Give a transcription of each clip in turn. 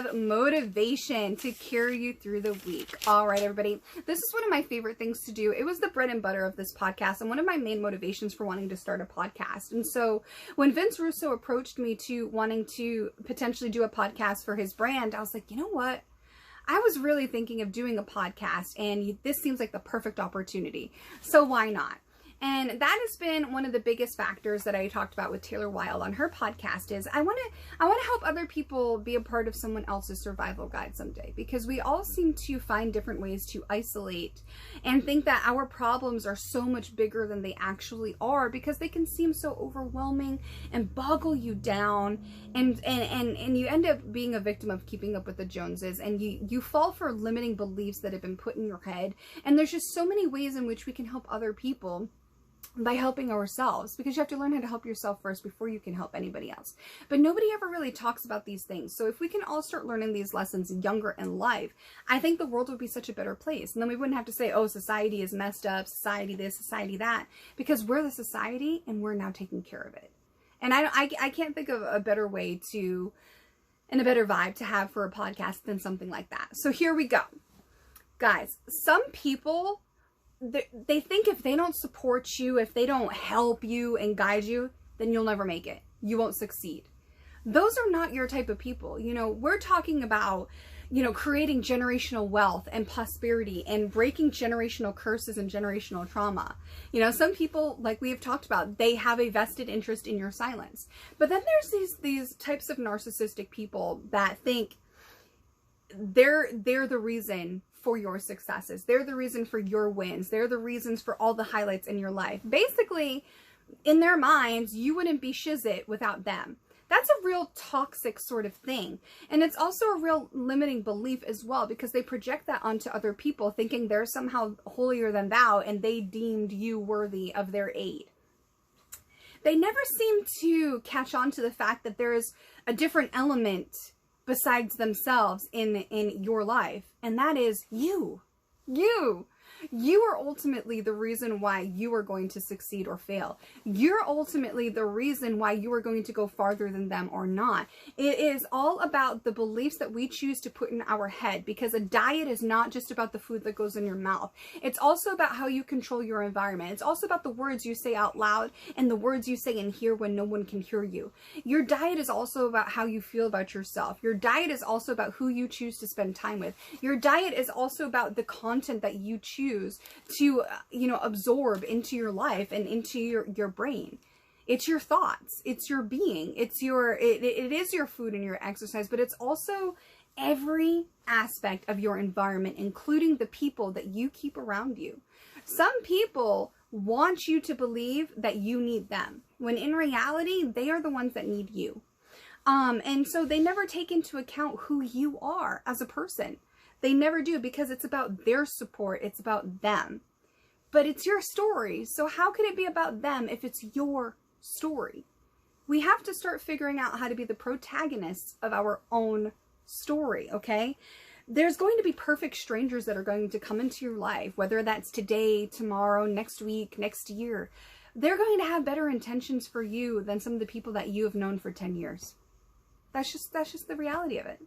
have motivation to carry you through the week. All right, everybody. This is one of my favorite things to do. It was the bread and butter of this podcast and one of my main motivations for wanting to start a podcast. And so when Vince Russo approached me to wanting to potentially do a podcast for his brand, I was like, you know what? I was really thinking of doing a podcast, and this seems like the perfect opportunity. So why not? And that has been one of the biggest factors that I talked about with Taylor Wilde on her podcast is I want to help other people be a part of someone else's survival guide someday, because we all seem to find different ways to isolate and think that our problems are so much bigger than they actually are, because they can seem so overwhelming and boggle you down, and you end up being a victim of keeping up with the Joneses, and you fall for limiting beliefs that have been put in your head. And there's just so many ways in which we can help other people by helping ourselves, because you have to learn how to help yourself first before you can help anybody else. But nobody ever really talks about these things. So if we can all start learning these lessons younger in life, I think the world would be such a better place. And then we wouldn't have to say, oh, society is messed up, society this, society that, because we're the society and we're now taking care of it. And I can't think of a better way to, and a better vibe to have for a podcast than something like that. So here we go. Guys, some people, they think if they don't support you, if they don't help you and guide you, then you'll never make it. You won't succeed. Those are not your type of people. You know, we're talking about, you know, creating generational wealth and prosperity and breaking generational curses and generational trauma. You know, some people, like we have talked about, they have a vested interest in your silence. But then there's these types of narcissistic people that think they're the reason for your successes. They're the reason for your wins. They're the reasons for all the highlights in your life. Basically, in their minds, you wouldn't be Shizit without them. That's a real toxic sort of thing. And it's also a real limiting belief as well, because they project that onto other people, thinking they're somehow holier than thou and they deemed you worthy of their aid. They never seem to catch on to the fact that there is a different element besides themselves in your life, and that is you. You are ultimately the reason why you are going to succeed or fail. You're ultimately the reason why you are going to go farther than them or not. It is all about the beliefs that we choose to put in our head, because a diet is not just about the food that goes in your mouth. It's also about how you control your environment. It's also about the words you say out loud and the words you say in here when no one can hear you. Your diet is also about how you feel about yourself. Your diet is also about who you choose to spend time with. Your diet is also about the content that you choose to, absorb into your life and into your brain. It's your thoughts, it's your being, it is your food and your exercise, but it's also every aspect of your environment, including the people that you keep around you. Some people want you to believe that you need them, when in reality, they are the ones that need you. And so they never take into account who you are as a person. They never do, because it's about their support. It's about them. But it's your story. So how can it be about them if it's your story? We have to start figuring out how to be the protagonists of our own story, okay? There's going to be perfect strangers that are going to come into your life, whether that's today, tomorrow, next week, next year. They're going to have better intentions for you than some of the people that you have known for 10 years. That's just the reality of it.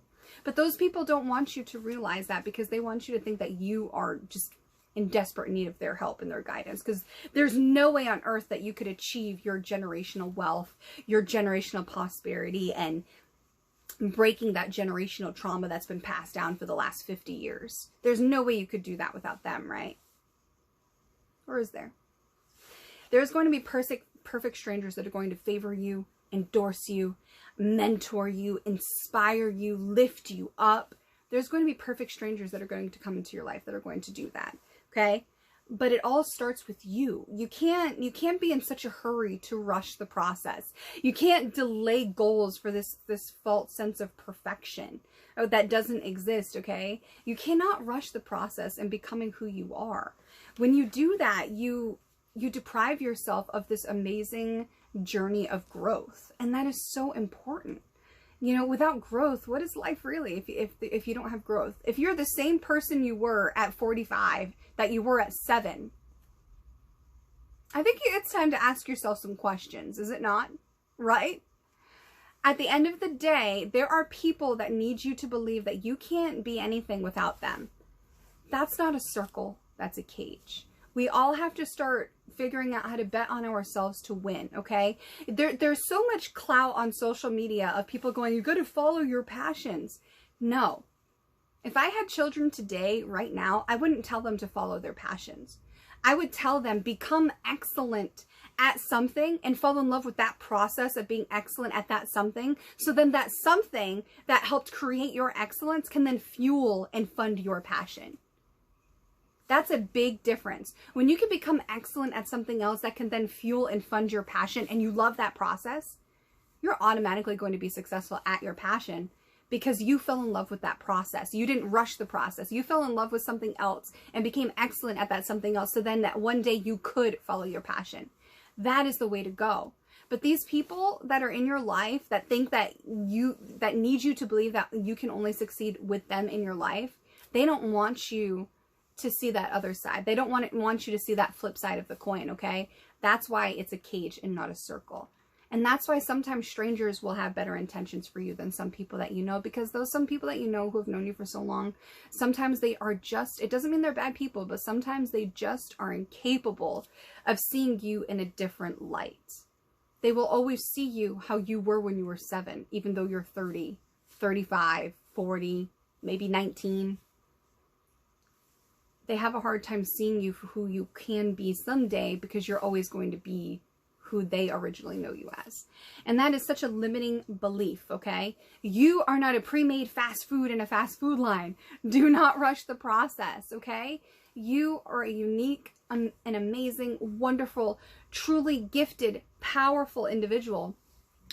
But those people don't want you to realize that, because they want you to think that you are just in desperate need of their help and their guidance, because there's no way on earth that you could achieve your generational wealth, your generational prosperity, and breaking that generational trauma that's been passed down for the last 50 years. There's no way you could do that without them, right? Or is there? There's going to be perfect strangers that are going to favor you, endorse you, mentor you, inspire you, lift you up. There's going to be perfect strangers that are going to come into your life that are going to do that, okay? But it all starts with you. You can't be in such a hurry to rush the process. You can't delay goals for this false sense of perfection that doesn't exist, okay? You cannot rush the process in becoming who you are. When you do that, you deprive yourself of this amazing journey of growth, and that is so important. You know, without growth, what is life really if you don't have growth? If you're the same person you were at 45 that you were at 7, I think it's time to ask yourself some questions, is it not? Right? At the end of the day, there are people that need you to believe that you can't be anything without them. That's not a circle, that's a cage. We all have to start figuring out how to bet on ourselves to win, okay? There's so much clout on social media of people going, you got to follow your passions. No. If I had children today, right now, I wouldn't tell them to follow their passions. I would tell them, become excellent at something and fall in love with that process of being excellent at that something. So then that something that helped create your excellence can then fuel and fund your passion. That's a big difference. When you can become excellent at something else that can then fuel and fund your passion and you love that process, you're automatically going to be successful at your passion because you fell in love with that process. You didn't rush the process. You fell in love with something else and became excellent at that something else. So then that one day you could follow your passion. That is the way to go. But these people that are in your life that think that need you to believe that you can only succeed with them in your life, they don't want you to see that other side. They don't want you to see that flip side of the coin, okay? That's why it's a cage and not a circle. And that's why sometimes strangers will have better intentions for you than some people that you know, because those some people that you know who have known you for so long, sometimes they are just, it doesn't mean they're bad people, but sometimes they just are incapable of seeing you in a different light. They will always see you how you were when you were 7, even though you're 30, 35, 40, maybe 19. They have a hard time seeing you for who you can be someday because you're always going to be who they originally know you as. And that is such a limiting belief, okay? You are not a pre-made fast food in a fast food line. Do not rush the process, okay? You are a unique, an amazing, wonderful, truly gifted, powerful individual.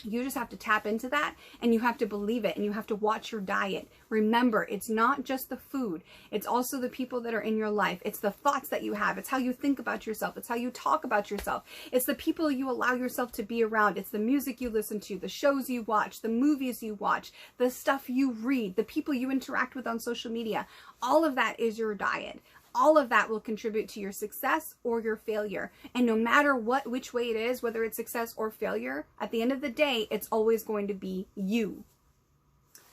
You just have to tap into that and you have to believe it and you have to watch your diet. Remember, it's not just the food. It's also the people that are in your life. It's the thoughts that you have. It's how you think about yourself. It's how you talk about yourself. It's the people you allow yourself to be around. It's the music you listen to, the shows you watch, the movies you watch, the stuff you read, the people you interact with on social media. All of that is your diet. All of that will contribute to your success or your failure. And no matter which way it is, whether it's success or failure, at the end of the day, it's always going to be you.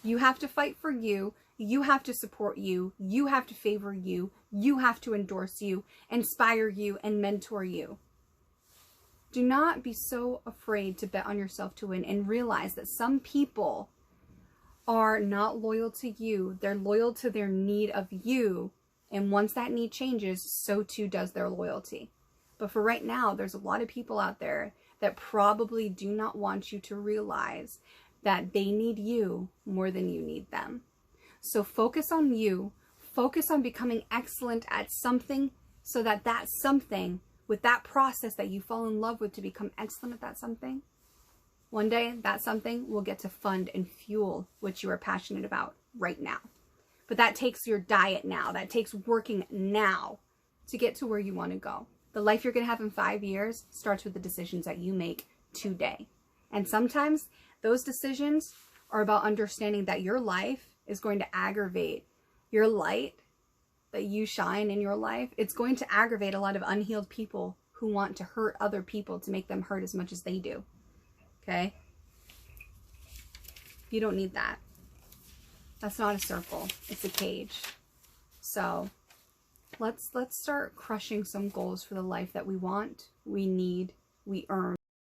You have to fight for you. You have to support you. You have to favor you. You have to endorse you, inspire you, and mentor you. Do not be so afraid to bet on yourself to win and realize that some people are not loyal to you. They're loyal to their need of you. And once that need changes, so too does their loyalty. But for right now, there's a lot of people out there that probably do not want you to realize that they need you more than you need them. So focus on you. Focus on becoming excellent at something so that that something, with that process that you fall in love with to become excellent at that something, one day that something will get to fund and fuel what you are passionate about right now. But that takes your diet now. That takes working now to get to where you want to go. The life you're going to have in 5 years starts with the decisions that you make today. And sometimes those decisions are about understanding that your life is going to aggravate your light that you shine in your life. It's going to aggravate a lot of unhealed people who want to hurt other people to make them hurt as much as they do. Okay? You don't need that. That's not a circle. It's a cage. So let's start crushing some goals for the life that we want, we need, we earn.